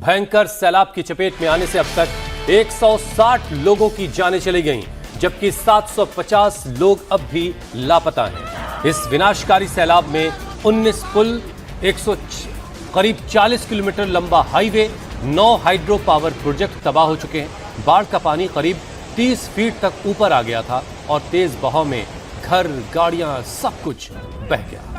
भयंकर सैलाब की चपेट में आने से अब तक 160 लोगों की जानें चली गईं, जबकि 750 लोग अब भी लापता हैं। इस विनाशकारी सैलाब में 19 पुल, करीब 40 किलोमीटर लंबा हाईवे, 9 हाइड्रो पावर प्रोजेक्ट तबाह हो चुके हैं। बाढ़ का पानी करीब 30 फीट तक ऊपर आ गया था और तेज बहाव में घर, गाड़ियां, सब कुछ बह गया।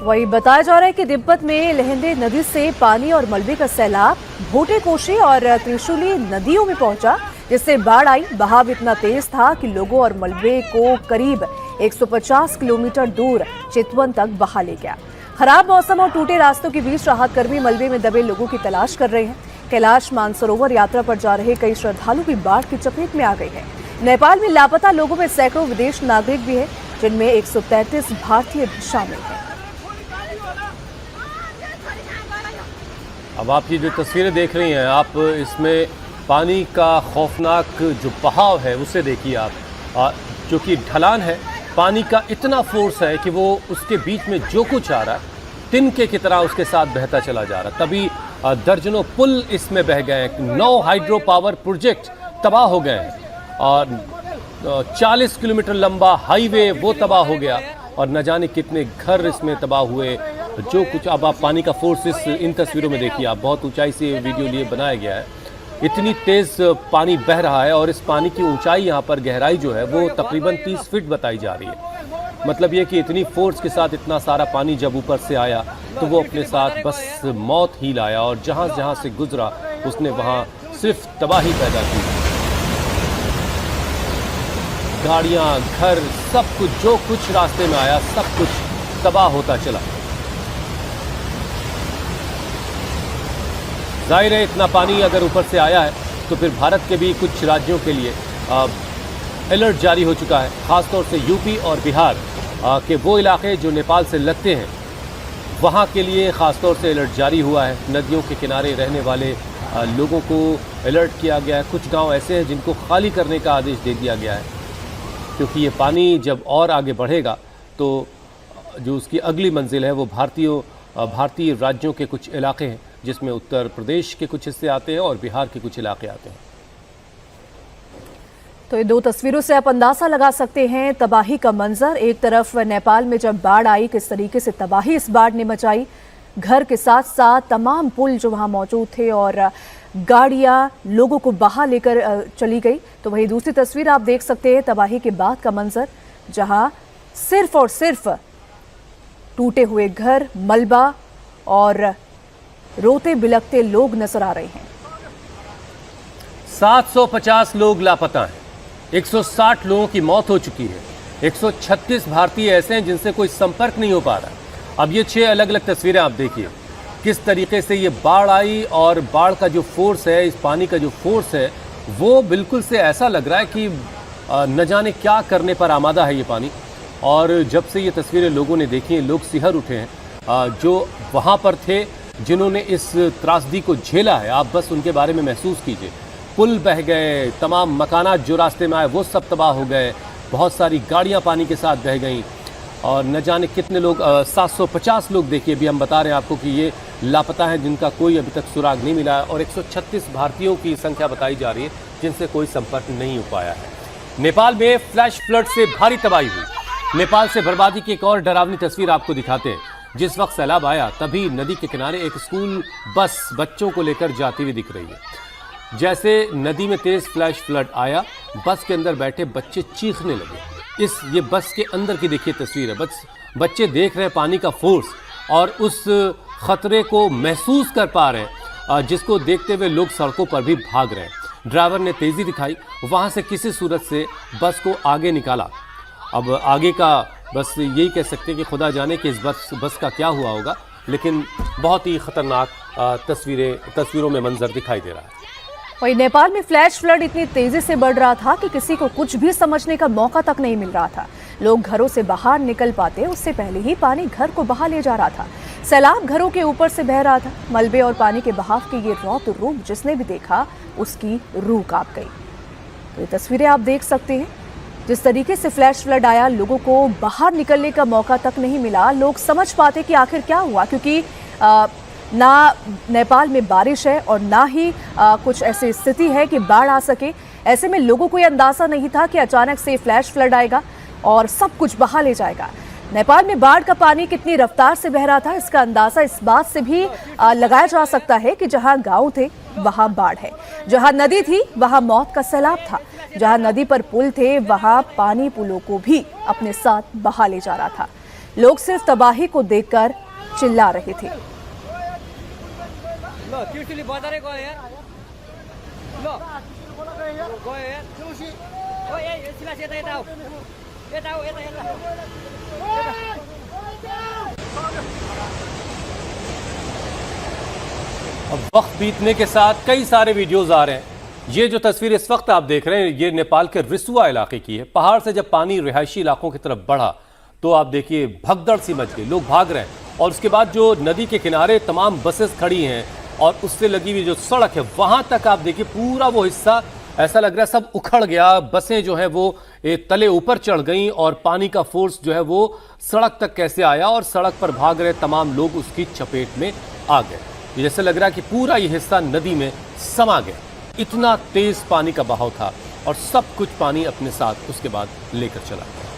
वही बताया जा रहा है कि तिब्बत में लहंदे नदी से पानी और मलबे का सैलाब भोटे कोशी और त्रिशूली नदियों में पहुंचा, जिससे बाढ़ आई। बहाव इतना तेज था कि लोगों और मलबे को करीब 150 किलोमीटर दूर चितवन तक बहा ले गया। खराब मौसम और टूटे रास्तों के बीच राहत कर्मी मलबे में दबे लोगों की तलाश कर रहे हैं। कैलाश मानसरोवर यात्रा पर जा रहे कई श्रद्धालु भी बाढ़ की चपेट में आ गए हैं। नेपाल में लापता लोगों में सैकड़ों विदेश नागरिक भी हैं, जिनमें 133 भारतीय भी शामिल हैं। अब आप ये जो तस्वीरें देख रही हैं, आप इसमें पानी का खौफनाक जो बहाव है उसे देखिए आप, जो कि ढलान है, पानी का इतना फोर्स है कि वो उसके बीच में जो कुछ आ रहा है तिनके की तरह उसके साथ बहता चला जा रहा है। तभी दर्जनों पुल इसमें बह गए हैं, 9 हाइड्रो पावर प्रोजेक्ट तबाह हो गए हैं और 40 किलोमीटर लंबा हाईवे वो तबाह हो गया और न जाने कितने घर इसमें तबाह हुए। जो कुछ अब आप पानी का फोर्स इन तस्वीरों में देखिए आप, बहुत ऊंचाई से वीडियो लिए बनाया गया है। इतनी तेज पानी बह रहा है और इस पानी की ऊंचाई यहाँ पर गहराई जो है वो तकरीबन 30 फीट बताई जा रही है। मतलब ये कि इतनी फोर्स के साथ इतना सारा पानी जब ऊपर से आया तो वो अपने साथ बस मौत ही लाया और जहाँ जहाँ से गुजरा उसने वहाँ सिर्फ तबाही पैदा की। गाड़ियाँ, घर, सब कुछ जो कुछ रास्ते में आया सब कुछ तबाह होता चला। जाहिर है इतना पानी अगर ऊपर से आया है तो फिर भारत के भी कुछ राज्यों के लिए अलर्ट जारी हो चुका है। ख़ासतौर से यूपी और बिहार के वो इलाके जो नेपाल से लगते हैं वहाँ के लिए ख़ासतौर से अलर्ट जारी हुआ है। नदियों के किनारे रहने वाले लोगों को अलर्ट किया गया है। कुछ गांव ऐसे हैं जिनको खाली करने का आदेश दे दिया गया है, क्योंकि ये पानी जब और आगे बढ़ेगा तो जो उसकी अगली मंजिल है वो भारतीय राज्यों के कुछ इलाके हैं, जिसमें उत्तर प्रदेश के कुछ हिस्से आते हैं और बिहार के कुछ इलाके आते हैं। तो ये 2 तस्वीरों से आप अंदाजा लगा सकते हैं तबाही का मंजर। एक तरफ नेपाल में जब बाढ़ आई, किस तरीके से तबाही इस बाढ़ ने मचाई, घर के साथ साथ तमाम पुल जो वहां मौजूद थे और गाड़ियां लोगों को बहा लेकर चली गई। तो वही दूसरी तस्वीर आप देख सकते हैं तबाही के बाद का मंजर, जहां सिर्फ और सिर्फ टूटे हुए घर, मलबा और रोते बिलखते लोग नजर आ रहे हैं। 750 लोग लापता हैं, 160 लोगों की मौत हो चुकी है, 136 भारतीय ऐसे हैं जिनसे कोई संपर्क नहीं हो पा रहा। अब ये 6 अलग अलग तस्वीरें आप देखिए किस तरीके से ये बाढ़ आई और बाढ़ का जो फोर्स है, इस पानी का जो फोर्स है वो बिल्कुल से ऐसा लग रहा है कि न जाने क्या करने पर आमादा है ये पानी। और जब से ये तस्वीरें लोगों ने देखी हैं, लोग सिहर उठे हैं। जो वहाँ पर थे, जिन्होंने इस त्रासदी को झेला है, आप बस उनके बारे में महसूस कीजिए। पुल बह गए, तमाम मकानात जो रास्ते में आए वो सब तबाह हो गए, बहुत सारी गाड़ियां पानी के साथ बह गईं और न जाने कितने लोग 750 लोग देखिए, अभी हम बता रहे हैं आपको कि ये लापता हैं, जिनका कोई अभी तक सुराग नहीं मिला है और 136 भारतीयों की संख्या बताई जा रही है जिनसे कोई संपर्क नहीं हो पाया है। नेपाल में फ्लैश फ्लड से भारी तबाही हुई। नेपाल से बर्बादी की एक और डरावनी तस्वीर आपको दिखाते हैं। जिस वक्त सैलाब आया तभी नदी के किनारे एक स्कूल बस बच्चों को लेकर जाती हुई दिख रही है। जैसे नदी में तेज फ्लैश फ्लड आया, बस के अंदर बैठे बच्चे चीखने लगे। ये बस के अंदर की देखिए तस्वीर है। बच्चे देख रहे हैं पानी का फोर्स और उस खतरे को महसूस कर पा रहे हैं, जिसको देखते हुए लोग सड़कों पर भी भाग रहे हैं। ड्राइवर ने तेजी दिखाई, वहां से किसी सूरत से बस को आगे निकाला। अब आगे का बस यही कह सकते हैं कि खुदा जाने कि इस बस का क्या हुआ होगा, लेकिन बहुत ही खतरनाक तस्वीरों में मंजर दिखाई दे रहा है। वही नेपाल में फ्लैश फ्लड इतनी तेजी से बढ़ रहा था कि किसी को कुछ भी समझने का मौका तक नहीं मिल रहा था। लोग घरों से बाहर निकल पाते उससे पहले ही पानी घर को बहा ले जा रहा था। सैलाब घरों के ऊपर से बह रहा था। मलबे और पानी के बहाव के ये रौद्र रूप जिसने भी देखा उसकी रूह कांप गई। तो ये तस्वीरें आप देख सकते हैं, जिस तरीके से फ्लैश फ्लड आया, लोगों को बाहर निकलने का मौका तक नहीं मिला। लोग समझ पाते कि आखिर क्या हुआ, क्योंकि ना नेपाल में बारिश है और ना ही कुछ ऐसी स्थिति है कि बाढ़ आ सके। ऐसे में लोगों को यह अंदाजा नहीं था कि अचानक से फ्लैश फ्लड आएगा और सब कुछ बहा ले जाएगा। नेपाल में बाढ़ का पानी कितनी रफ्तार से बह रहा था, इसका अंदाजा इस बात से भी लगाया जा सकता है कि जहां गांव थे वहां बाढ़ है, जहां नदी थी वहां मौत का सैलाब था, जहां नदी पर पुल थे वहां पानी पुलों को भी अपने साथ बहा ले जा रहा था। लोग सिर्फ तबाही को देखकर चिल्ला रहे थे। अब वक्त बीतने के साथ कई सारे वीडियोस आ रहे हैं। ये जो तस्वीर इस वक्त आप देख रहे हैं ये नेपाल के रिसुआ इलाके की है। पहाड़ से जब पानी रिहायशी इलाकों की तरफ बढ़ा तो आप देखिए भगदड़ सी मच गई, लोग भाग रहे हैं और उसके बाद जो नदी के किनारे तमाम बसेस खड़ी हैं और उससे लगी हुई जो सड़क है वहां तक आप देखिए पूरा वो हिस्सा ऐसा लग रहा है सब उखड़ गया। बसें जो है वो तले ऊपर चढ़ गई और पानी का फोर्स जो है वो सड़क तक कैसे आया और सड़क पर भाग रहे तमाम लोग उसकी चपेट में आ गए। जैसे लग रहा है कि पूरा ये हिस्सा नदी में समा गया, इतना तेज पानी का बहाव था और सब कुछ पानी अपने साथ उसके बाद लेकर चला गया।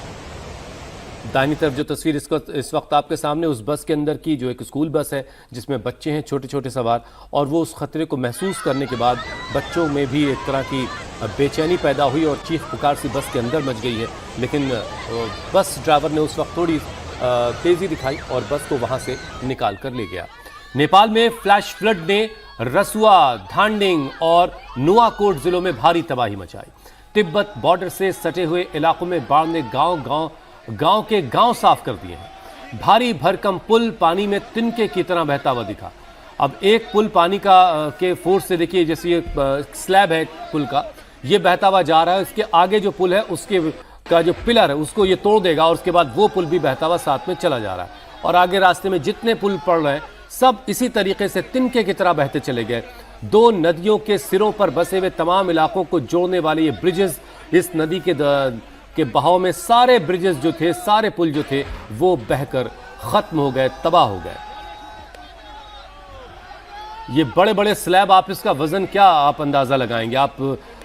दाहिनी तरफ जो तस्वीर इस वक्त आपके सामने उस बस के अंदर की जो एक स्कूल बस है जिसमें बच्चे हैं छोटे छोटे सवार, और वो उस खतरे को महसूस करने के बाद बच्चों में भी एक तरह की बेचैनी पैदा हुई और चीख पुकार सी बस के अंदर मच गई है। लेकिन बस ड्राइवर ने उस वक्त थोड़ी तेज़ी दिखाई और बस को वहाँ से निकाल कर ले गया। नेपाल में फ्लैश फ्लड ने रसुआ, धांडिंग और नुआकोट जिलों में भारी तबाही मचाई। तिब्बत बॉर्डर से सटे हुए इलाकों में बाढ़ ने गांव के गांव साफ कर दिए हैं। भारी भरकम पुल पानी में तिनके की तरह बहता हुआ दिखा। अब एक पुल पानी के फोर्स से देखिए जैसे ये स्लैब है पुल का, ये बहता हुआ जा रहा है। इसके आगे जो पुल है उसके का जो पिलर है उसको ये तोड़ देगा और उसके बाद वो पुल भी बहता हुआ साथ में चला जा रहा है। और आगे रास्ते में जितने पुल पड़ रहे हैं सब इसी तरीके से तिनके की तरह बहते चले गए। दो नदियों के सिरों पर बसे हुए तमाम इलाकों को जोड़ने वाले ये ब्रिजेस, इस नदी के बहाव में सारे ब्रिजेस जो थे, सारे पुल जो थे वो बहकर खत्म हो गए, तबाह हो गए। ये बड़े बड़े स्लैब, आप इसका वजन क्या आप अंदाजा लगाएंगे, आप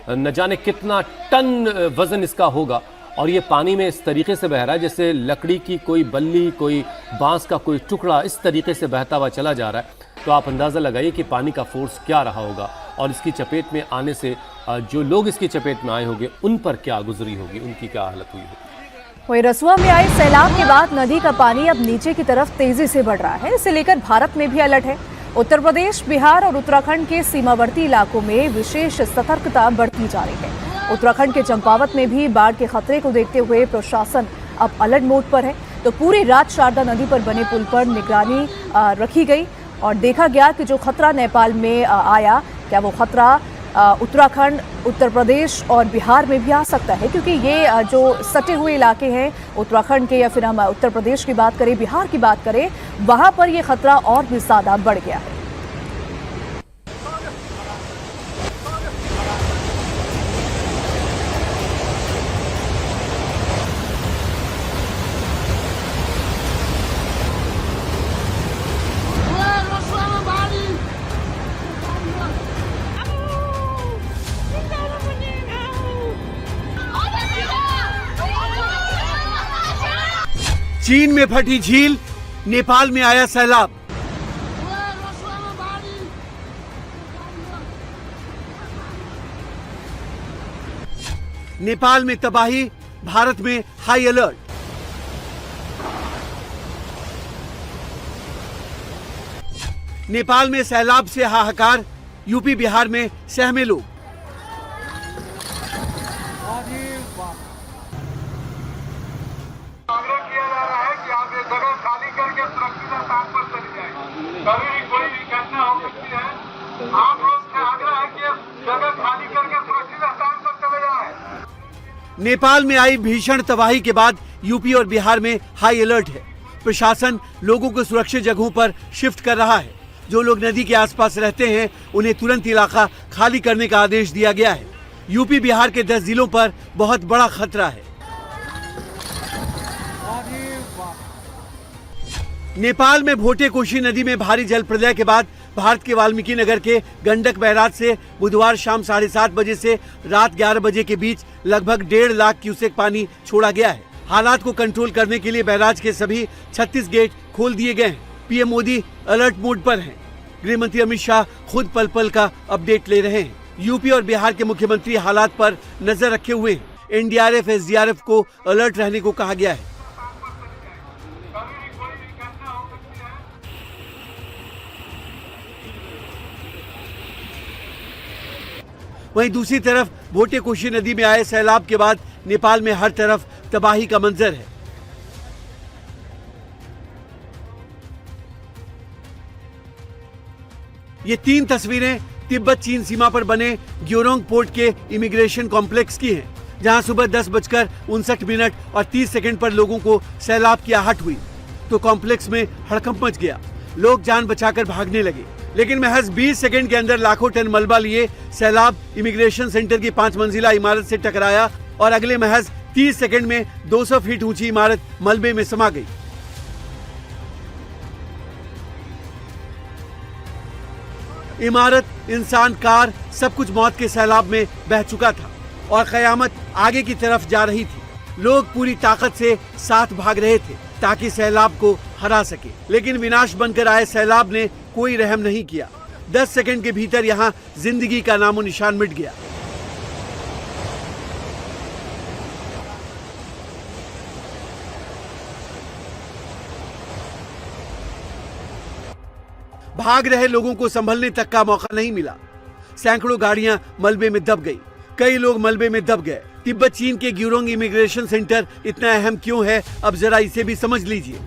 न जाने कितना टन वजन इसका होगा। और ये पानी में इस तरीके से बह रहा है जैसे लकड़ी की कोई बल्ली, कोई बांस का कोई टुकड़ा इस तरीके से बहता हुआ चला जा रहा है। तो आप अंदाज़ा लगाइए कि पानी का फोर्स क्या रहा होगा और इसकी चपेट में आने से जो लोग इसकी चपेट में आए होंगे उन पर क्या गुजरी होगी, उनकी क्या हालत हुई होगी। वहीं रसुआ में आए सैलाब के बाद नदी का पानी अब नीचे की तरफ तेजी से बढ़ रहा है। इसे लेकर भारत में भी अलर्ट है। उत्तर प्रदेश, बिहार और उत्तराखंड के सीमावर्ती इलाकों में विशेष सतर्कता बढ़ती जा रही है। उत्तराखंड के चंपावत में भी बाढ़ के खतरे को देखते हुए प्रशासन अब अलर्ट मोड पर है। तो पूरी रात शारदा नदी पर बने पुल पर निगरानी रखी गई और देखा गया कि जो खतरा नेपाल में आया, क्या वो खतरा उत्तराखंड, उत्तर प्रदेश और बिहार में भी आ सकता है, क्योंकि ये जो सटे हुए इलाके हैं उत्तराखंड के या फिर हम उत्तर प्रदेश की बात करें, बिहार की बात करें, वहां पर ये खतरा और भी ज्यादा बढ़ गया है। चीन में फटी झील, नेपाल में आया सैलाब। नेपाल में तबाही, भारत में हाई अलर्ट। नेपाल में सैलाब से हाहाकार, यूपी बिहार में सहमे लोग। जगह खाली करके सुरक्षित स्थान पर चली जाए। कभी भी कोई भी घटना हो सकती है। आप लोग से आग्रह है कि जगह खाली करके सुरक्षित स्थान पर चले जाए। नेपाल में आई भीषण तबाही के बाद यूपी और बिहार में हाई अलर्ट है। प्रशासन लोगों को सुरक्षित जगहों पर शिफ्ट कर रहा है। जो लोग नदी के आसपास रहते हैं उन्हें तुरंत इलाका खाली करने का आदेश दिया गया है। यूपी बिहार के 10 जिलों पर बहुत बड़ा खतरा है। नेपाल में भोटे कोशी नदी में भारी जल प्रलय के बाद भारत के वाल्मीकि नगर के गंडक बैराज से बुधवार शाम 7:30 बजे से रात 11 बजे के बीच लगभग 1.5 लाख क्यूसेक पानी छोड़ा गया है। हालात को कंट्रोल करने के लिए बैराज के सभी 36 गेट खोल दिए गए हैं। पीएम मोदी अलर्ट मोड पर हैं। गृह मंत्री अमित शाह खुद पल पल का अपडेट ले रहे हैं। यूपी और बिहार के मुख्यमंत्री हालात पर नजर रखे हुए हैं। एनडीआरएफ, एसडीआरएफ को अलर्ट रहने को कहा गया है। वहीं दूसरी तरफ भोटे कोशी नदी में आए सैलाब के बाद नेपाल में हर तरफ तबाही का मंजर है। ये 3 तस्वीरें तिब्बत चीन सीमा पर बने ग्योरोंग पोर्ट के इमिग्रेशन कॉम्प्लेक्स की हैं, जहां सुबह 10:59 और 30 सेकंड पर लोगों को सैलाब की आहट हुई तो कॉम्प्लेक्स में हड़कंप मच गया। लोग जान बचाकर भागने लगे, लेकिन महज 20 सेकंड के अंदर लाखों टन मलबा लिए सैलाब इमिग्रेशन सेंटर की 5 मंजिला इमारत से टकराया और अगले महज 30 सेकंड में 200 फीट ऊंची इमारत मलबे में समा गई। इमारत, इंसान, कार सब कुछ मौत के सैलाब में बह चुका था और कयामत आगे की तरफ जा रही थी। लोग पूरी ताकत से साथ भाग रहे थे ताकि सैलाब को हरा सके, लेकिन विनाश बनकर आए सैलाब ने कोई रहम नहीं किया। 10 सेकंड के भीतर यहाँ जिंदगी का नामो निशान मिट गया। भाग रहे लोगों को संभलने तक का मौका नहीं मिला। सैकड़ों गाड़ियां मलबे में दब गई, कई लोग मलबे में दब गए। तिब्बत चीन के ग्योरोंग इमिग्रेशन सेंटर इतना अहम क्यों है, अब जरा इसे भी समझ लीजिए।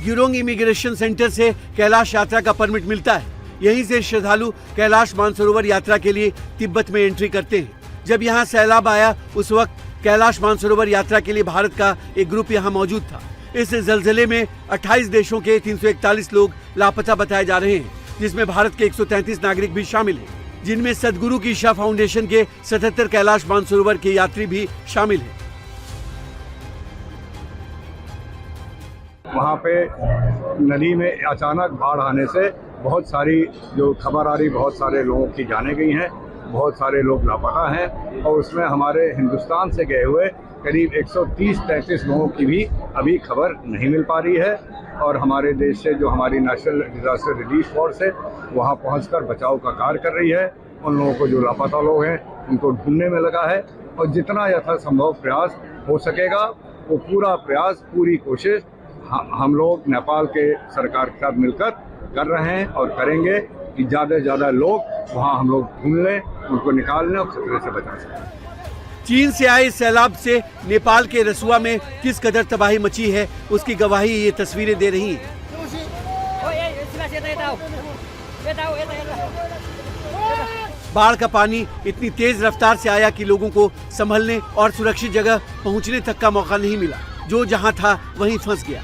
ग्योरोंग इमिग्रेशन सेंटर से कैलाश यात्रा का परमिट मिलता है। यहीं से श्रद्धालु कैलाश मानसरोवर यात्रा के लिए तिब्बत में एंट्री करते हैं। जब यहाँ सैलाब आया उस वक्त कैलाश मानसरोवर यात्रा के लिए भारत का एक ग्रुप यहाँ मौजूद था। इस जलजले में 28 देशों के 341 लोग लापता बताए जा रहे हैं, जिसमें भारत के 133 नागरिक भी शामिल हैं, जिनमें सदगुरु की ईशा फाउंडेशन के 77 कैलाश मानसरोवर के यात्री भी शामिल हैं। वहाँ पे नदी में अचानक बाढ़ आने से बहुत सारी जो खबर आ रही, बहुत सारे लोगों की जाने गई हैं, बहुत सारे लोग लापता हैं और उसमें हमारे हिंदुस्तान से गए हुए करीब 130-133 लोगों की भी अभी खबर नहीं मिल पा रही है। और हमारे देश से जो हमारी नेशनल डिजास्टर रिलीफ फोर्स है वहाँ पहुँचकर बचाव का कार्य कर रही है। उन लोगों को जो लापता लोग हैं उनको ढूंढने में लगा है और जितना यथासंभव प्रयास हो सकेगा वो पूरा प्रयास, पूरी कोशिश हम लोग नेपाल के सरकार के साथ मिलकर कर रहे हैं और करेंगे कि ज़्यादा से ज़्यादा लोग वहाँ हम लोग ढूंढ लें, उनको निकाल लें और खतरे से बचा सकें। चीन से आए सैलाब से नेपाल के रसुआ में किस कदर तबाही मची है उसकी गवाही ये तस्वीरें दे रही हैं। बाढ़ का पानी इतनी तेज रफ्तार से आया कि लोगों को संभलने और सुरक्षित जगह पहुंचने तक का मौका नहीं मिला। जो जहां था वहीं फंस गया।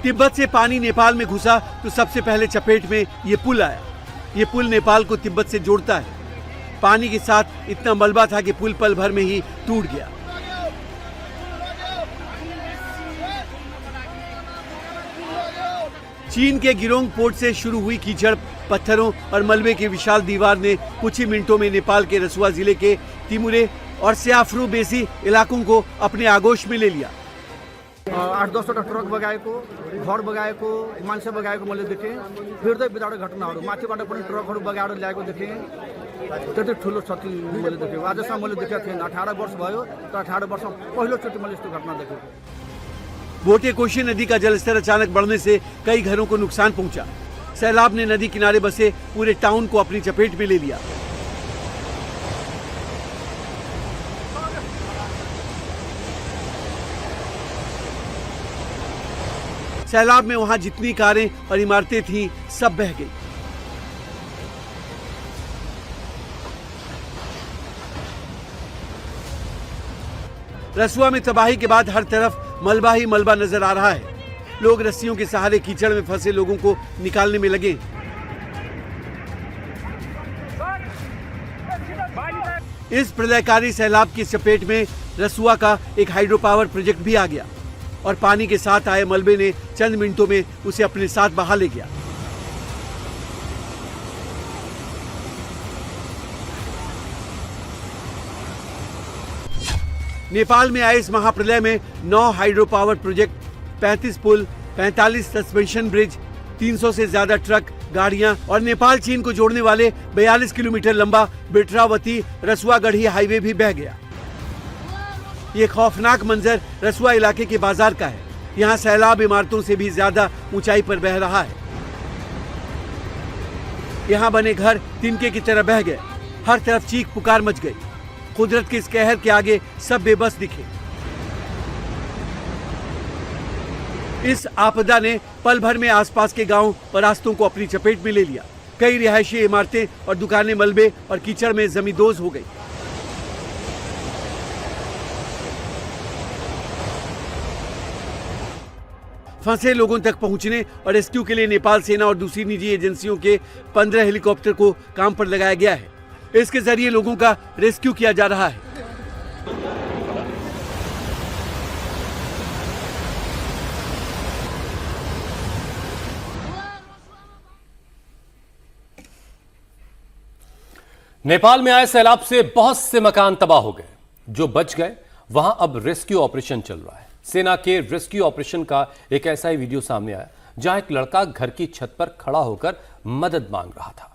तिब्बत से पानी नेपाल में घुसा तो सबसे पहले चपेट में ये पुल आया। ये पुल नेपाल को तिब्बत से जोड़ता है। पानी के साथ इतना मलबा था कि पुल पल भर में ही टूट गया। चीन के गिरोंग पोर्ट से शुरू हुई कीचड़, पत्थरों और मलबे की विशाल दीवार ने कुछ ही मिनटों में नेपाल के रसुआ जिले के तिमुरे और स्याफ्रू बेसी इलाकों को अपने आगोश में ले लिया। 8-10वटा ट्रक बगाएको, घर बगाएको, मान्छे बगाएको मैले देखेँ। हृदय विदारक घटनाहरू, माथिबाट पनि ट्रकहरू बगाएर ल्याएको देखेँ। त्यति ठुलो क्षति मैले देखेँ। आजसम्म मैले देखेको थिएन। 18 वर्ष भयो, तर 18 वर्ष पहिलोचोटि मैले यस्तो घटना देखेको। भोटे कोशी नदी का जलस्तर अचानक बढ़ने से कई घरों को नुकसान पहुंचा। सैलाब ने नदी किनारे बसे पूरे टाउन को अपनी चपेट में ले लिया। सैलाब में वहां जितनी कारें और इमारतें थीं, सब बह गई। रसुआ में तबाही के बाद हर तरफ मलबा ही मलबा नजर आ रहा है। लोग रस्सियों के सहारे कीचड़ में फंसे लोगों को निकालने में लगे। इस प्रलयकारी सैलाब की चपेट में रसुआ का एक हाइड्रो पावर प्रोजेक्ट भी आ गया और पानी के साथ आए मलबे ने चंद मिनटों में उसे अपने साथ बहा ले गया। नेपाल में आए इस महाप्रलय में 9 हाइड्रो पावर प्रोजेक्ट, 35 पुल, 45 सस्पेंशन ब्रिज, 300 से ज्यादा ट्रक, गाड़ियां और नेपाल चीन को जोड़ने वाले 42 किलोमीटर लंबा बेटरावती रसुआगढ़ी हाईवे भी बह गया। ये खौफनाक मंजर रसुआ इलाके के बाजार का है। यहाँ सैलाब इमारतों से भी ज्यादा ऊंचाई पर बह रहा है। यहाँ बने घर तिनके की तरह बह गए। हर तरफ चीख पुकार मच गई। कुदरत के इस कहर के आगे सब बेबस दिखे। इस आपदा ने पल भर में आसपास के गांव और रास्तों को अपनी चपेट में ले लिया। कई रिहायशी इमारतें और दुकानें मलबे और कीचड़ में जमींदोज हो गई। फंसे लोगों तक पहुंचने और रेस्क्यू के लिए नेपाल सेना और दूसरी निजी एजेंसियों के 15 हेलीकॉप्टर को काम पर लगाया गया है। इसके जरिए लोगों का रेस्क्यू किया जा रहा है। नेपाल में आए सैलाब से बहुत से मकान तबाह हो गए। जो बच गए वहां अब रेस्क्यू ऑपरेशन चल रहा है। सेना के रेस्क्यू ऑपरेशन का एक ऐसा ही वीडियो सामने आया जहां एक लड़का घर की छत पर खड़ा होकर मदद मांग रहा था।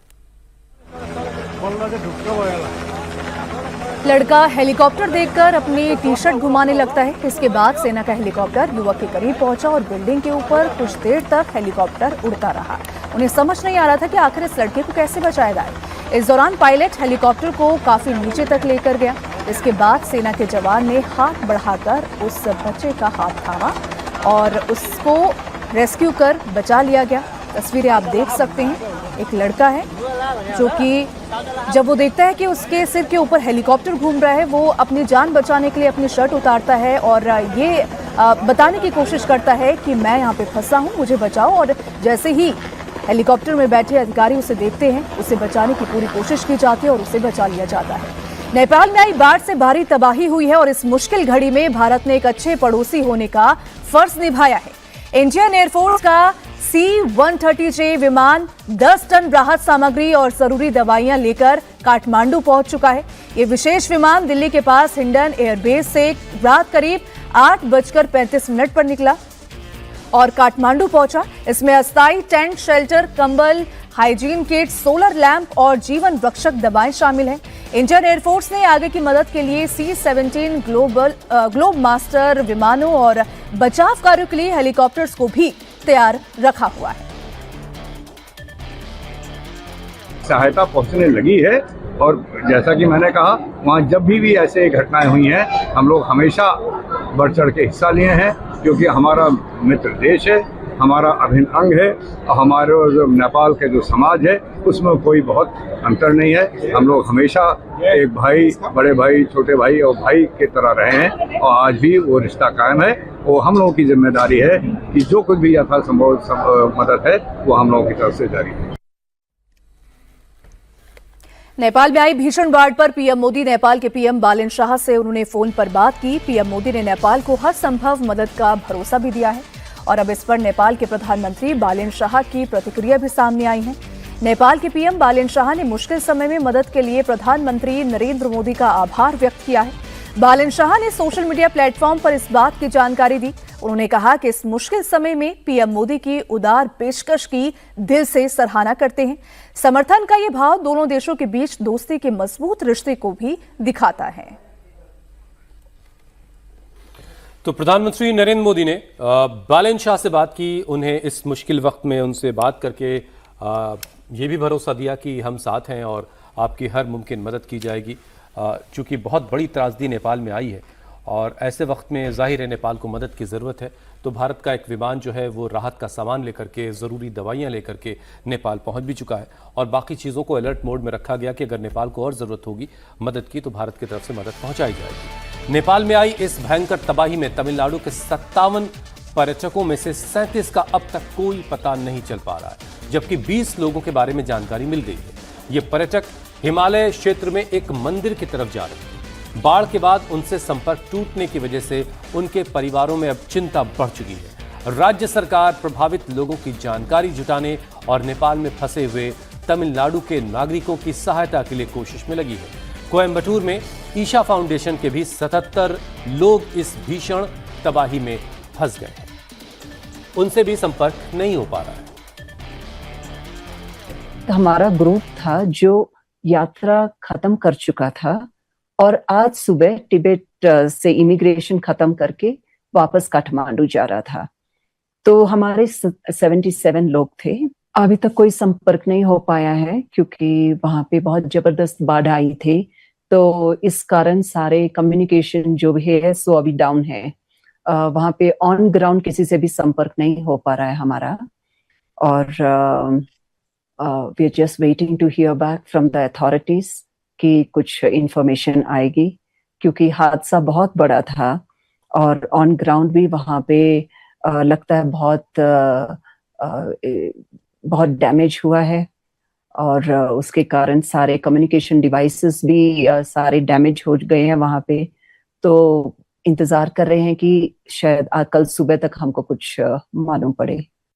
लड़का हेलीकॉप्टर देखकर अपनी टी शर्ट घुमाने लगता है। इसके बाद सेना का हेलीकॉप्टर युवक के करीब पहुंचा और बिल्डिंग के ऊपर कुछ देर तक हेलीकॉप्टर उड़ता रहा। उन्हें समझ नहीं आ रहा था कि आखिर इस लड़के को कैसे बचाया जाए। इस दौरान पायलट हेलीकॉप्टर को काफी नीचे तक लेकर गया। इसके बाद सेना के जवान ने हाथ बढ़ाकर उस बच्चे का हाथ थामा और उसको रेस्क्यू कर बचा लिया गया। तस्वीरें आप देख सकते हैं। एक लड़का है जो कि जब वो देखता है कि उसके सिर के ऊपर हेलीकॉप्टर घूम रहा है, वो अपनी जान बचाने के लिए अपनी शर्ट उतारता है और ये बताने की कोशिश करता है कि मैं यहाँ पे फंसा हूँ, मुझे बचाओ। और जैसे ही हेलीकॉप्टर में बैठे अधिकारी उसे देखते हैं, उसे बचाने की पूरी कोशिश की जाती है और उसे बचा लिया जाता है। नेपाल में आई बाढ़ से भारी तबाही हुई है और इस मुश्किल घड़ी में भारत ने एक अच्छे पड़ोसी होने का फर्ज निभाया है। इंडियन एयरफोर्स का C-130J विमान 10 टन राहत सामग्री और जरूरी दवाइयां लेकर काठमांडू पहुंच चुका है। ये विशेष विमान दिल्ली के पास हिंडन एयरबेस से रात करीब 8:35 पर निकला और काठमांडू पहुंचा। इसमें अस्थायी टेंट, शेल्टर, कंबल, हाइजीन किट, सोलर लैंप और जीवन रक्षक दवाएं शामिल हैं। इंडियन एयरफोर्स ने आगे की मदद के लिए C-17 ग्लोब मास्टर विमानों और बचाव कार्यों के लिए हेलीकॉप्टर्स को भी तैयार रखा हुआ है। सहायता पहुंचने लगी है और जैसा कि मैंने कहा, वहाँ जब भी ऐसे घटनाएं हुई हैं, हम लोग हमेशा बढ़ चढ़ के हिस्सा लिए हैं, क्योंकि हमारा मित्र देश है, हमारा अभिन्न अंग है और हमारे जो नेपाल के जो समाज है उसमें कोई बहुत अंतर नहीं है। हम लोग हमेशा एक भाई, बड़े भाई, छोटे भाई और भाई की तरह रहे हैं और आज भी वो रिश्ता कायम है। वो हम लोगों की जिम्मेदारी है कि जो कुछ भी यथासंभव मदद है वो हम लोगों की तरफ से जारी है। नेपाल में आई भीषण बाढ़ पर पीएम मोदी नेपाल के पीएम बालेन शाह से उन्होंने फोन पर बात की। पीएम मोदी ने नेपाल को हर संभव मदद का भरोसा भी दिया है और अब इस पर नेपाल के प्रधानमंत्री बालेन शाह की प्रतिक्रिया भी सामने आई है। नेपाल के पीएम बालेन शाह ने मुश्किल समय में मदद के लिए प्रधानमंत्री नरेंद्र मोदी का आभार व्यक्त किया है। बालेन शाह ने सोशल मीडिया प्लेटफॉर्म पर इस बात की जानकारी दी। उन्होंने कहा कि इस मुश्किल समय में पीएम मोदी की उदार पेशकश की दिल से सराहना करते हैं। समर्थन का ये भाव दोनों देशों के बीच दोस्ती के मजबूत रिश्ते को भी दिखाता है। तो प्रधानमंत्री नरेंद्र मोदी ने बालेन शाह से बात की। उन्हें इस मुश्किल वक्त में उनसे बात करके ये भी भरोसा दिया कि हम साथ हैं और आपकी हर मुमकिन मदद की जाएगी। चूँकि बहुत बड़ी त्रासदी नेपाल में आई है और ऐसे वक्त में जाहिर है नेपाल को मदद की ज़रूरत है, तो भारत का एक विमान जो है वो राहत का सामान लेकर के, ज़रूरी दवाइयाँ लेकर के नेपाल पहुँच भी चुका है और बाकी चीज़ों को अलर्ट मोड में रखा गया कि अगर नेपाल को और ज़रूरत होगी मदद की तो भारत की तरफ से मदद पहुँचाई जाएगी। नेपाल में आई इस भयंकर तबाही में तमिलनाडु के 57 पर्यटकों में से 37 का अब तक कोई पता नहीं चल पा रहा है, जबकि 20 लोगों के बारे में जानकारी मिल गई है। ये पर्यटक हिमालय क्षेत्र में एक मंदिर की तरफ जा रहे थे। बाढ़ के बाद उनसे संपर्क टूटने की वजह से उनके परिवारों में अब चिंता बढ़ चुकी है। राज्य सरकार प्रभावित लोगों की जानकारी जुटाने और नेपाल में फंसे हुए तमिलनाडु के नागरिकों की सहायता के लिए कोशिश में लगी है। कोयम्बटूर में ईशा फाउंडेशन के भी 77 लोग इस भीषण तबाही में फंस गए हैं। उनसे भी संपर्क नहीं हो पा रहा है। हमारा ग्रुप था जो यात्रा खत्म कर चुका था और आज सुबह तिब्बत से इमिग्रेशन खत्म करके वापस काठमांडू जा रहा था। तो हमारे 77 लोग थे। अभी तक कोई संपर्क नहीं हो पाया है क्योंकि वहां पे बहुत जबरदस्त बाढ़ आई थी, तो इस कारण सारे कम्युनिकेशन जो भी है सो अभी डाउन है। वहां पे ऑन ग्राउंड किसी से भी संपर्क नहीं हो पा रहा है हमारा। और we are just waiting to hear back from the authorities कि कुछ इंफॉर्मेशन आएगी, क्योंकि हादसा बहुत बड़ा था और ऑन ग्राउंड भी वहां पे लगता है बहुत डैमेज हुआ है और उसके कारण सारे कम्युनिकेशन डिवाइसेस भी सारे डैमेज हो गए हैं वहां पे। तो इंतजार कर रहे हैं कि शायद कल सुबह तक हमको कुछ मालूम पड़े।